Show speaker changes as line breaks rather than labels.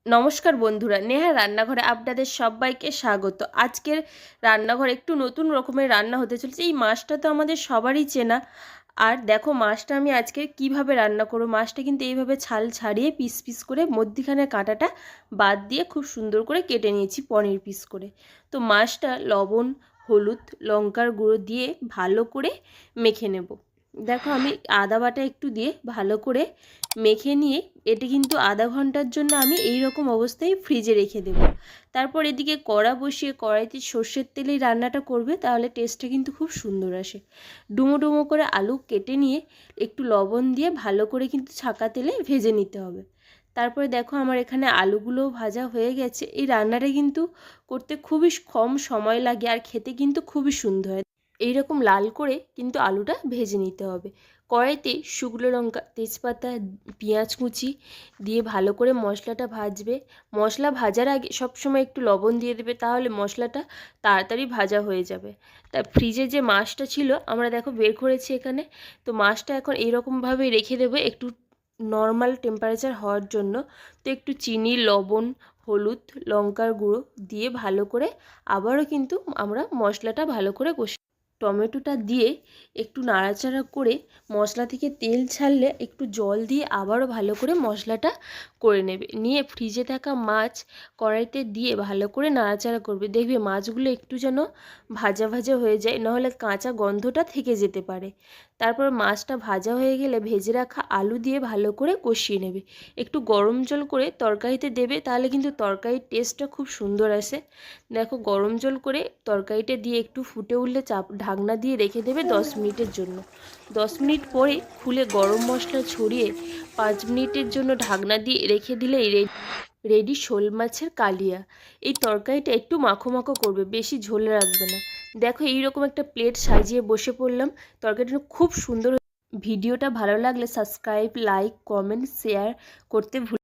নমস্কার বন্ধুরা, নেহা রান্নাঘরে আপনাদের সবাইকে স্বাগত। আজকের রান্নাঘর একটু নতুন রকমের রান্না হতে চলেছে। এই মাছটা তো আমাদের সবারই চেনা। আর দেখো মাছটা আমি আজকে কিভাবে রান্না করব। মাছটা কিন্তু এইভাবে ছাল ছাড়িয়ে পিস পিস করে মধ্যিখানে কাঁটাটা বাদ দিয়ে খুব সুন্দর করে কেটে নিয়েছি পনির পিস করে। তো মাছটা লবণ, হলুদ, লঙ্কার গুঁড়ো দিয়ে ভালো করে মেখে নেব। দেখো আমি আদা বাটা একটু দিয়ে ভালো করে মেখে নিয়ে এটা কিন্তু আধা ঘন্টার জন্য আমি এই রকম অবস্থায় ফ্রিজে রেখে দেব। তারপর এদিকে কড়া বসিয়ে কড়াইতে সর্ষের তেলেই রান্নাটা করবে, তাহলে টেস্টটা কিন্তু খুব সুন্দর আসে। ডুমো ডুমো করে আলু কেটে নিয়ে একটু লবণ দিয়ে ভালো করে কিন্তু ছাকা তেলে ভেজে নিতে হবে। তারপরে দেখো আমার এখানে আলুগুলোও ভাজা হয়ে গেছে। এই রান্নাটা কিন্তু করতে খুবই কম সময় লাগে আর খেতে কিন্তু খুবই সুন্দর হয়। এইরকম লাল করে কিন্তু আলুটা ভেজে নিতে হবে। কড়াইতে শুকনো লঙ্কা, তেজপাতা, পেঁয়াজ কুচি দিয়ে ভালো করে মশলাটা ভাজবে। মশলা ভাজার আগে সবসময় একটু লবণ দিয়ে দেবে, তাহলে মশলাটা তাড়াতাড়ি ভাজা হয়ে যাবে। তা ফ্রিজে যে মাছটা ছিল আমরা দেখো বের করেছি এখানে। তো মাছটা এখন এইরকমভাবে রেখে দেবো একটু নর্মাল টেম্পারেচার হওয়ার জন্য। তো একটু চিনি, লবণ, হলুদ, লঙ্কার গুঁড়ো দিয়ে ভালো করে আবারও কিন্তু আমরা মশলাটা ভালো করে কষি। টমেটোটা দিয়ে একটু নাড়াচাড়া করে মশলা থেকে তেল ছাড়লে একটু জল দিয়ে আবারও ভালো করে মশলাটা করে নেবে। নিয়ে ফ্রিজে থাকা মাছ কড়াইতে দিয়ে ভালো করে নাড়াচাড়া করবে। দেখবে মাছগুলো একটু যেন ভাজা ভাজা হয়ে যায়, নাহলে কাঁচা গন্ধটা থেকে যেতে পারে। তারপর মাছটা ভাজা হয়ে গেলে ভেজে রাখা আলু দিয়ে ভালো করে কষিয়ে নেবে। একটু গরম জল করে তরকারিতে দেবে, তাহলে কিন্তু তরকারির টেস্টটা খুব সুন্দর আসে। দেখো গরম জল করে তরকারিটা দিয়ে একটু ফুটে উঠলে ঢাকনা দিয়ে রেখে দেবে 10 মিনিটের জন্য। 10 মিনিট পরে খুলে গরম মশলা ছড়িয়ে 5 মিনিটের জন্য ঢাকনা দিয়ে রেখে দিলেই রেডি শোল মাছের কালিয়া। এই তরকারিটা একটু মাখো মাখো করবে, বেশি ঝোল রাখবে না। দেখো এইরকম একটা প্লেট সাজিয়ে বসে পড়লাম। তরকারিটা খুব সুন্দর। ভিডিওটা ভালো লাগলে সাবস্ক্রাইব, লাইক, কমেন্ট, শেয়ার করতে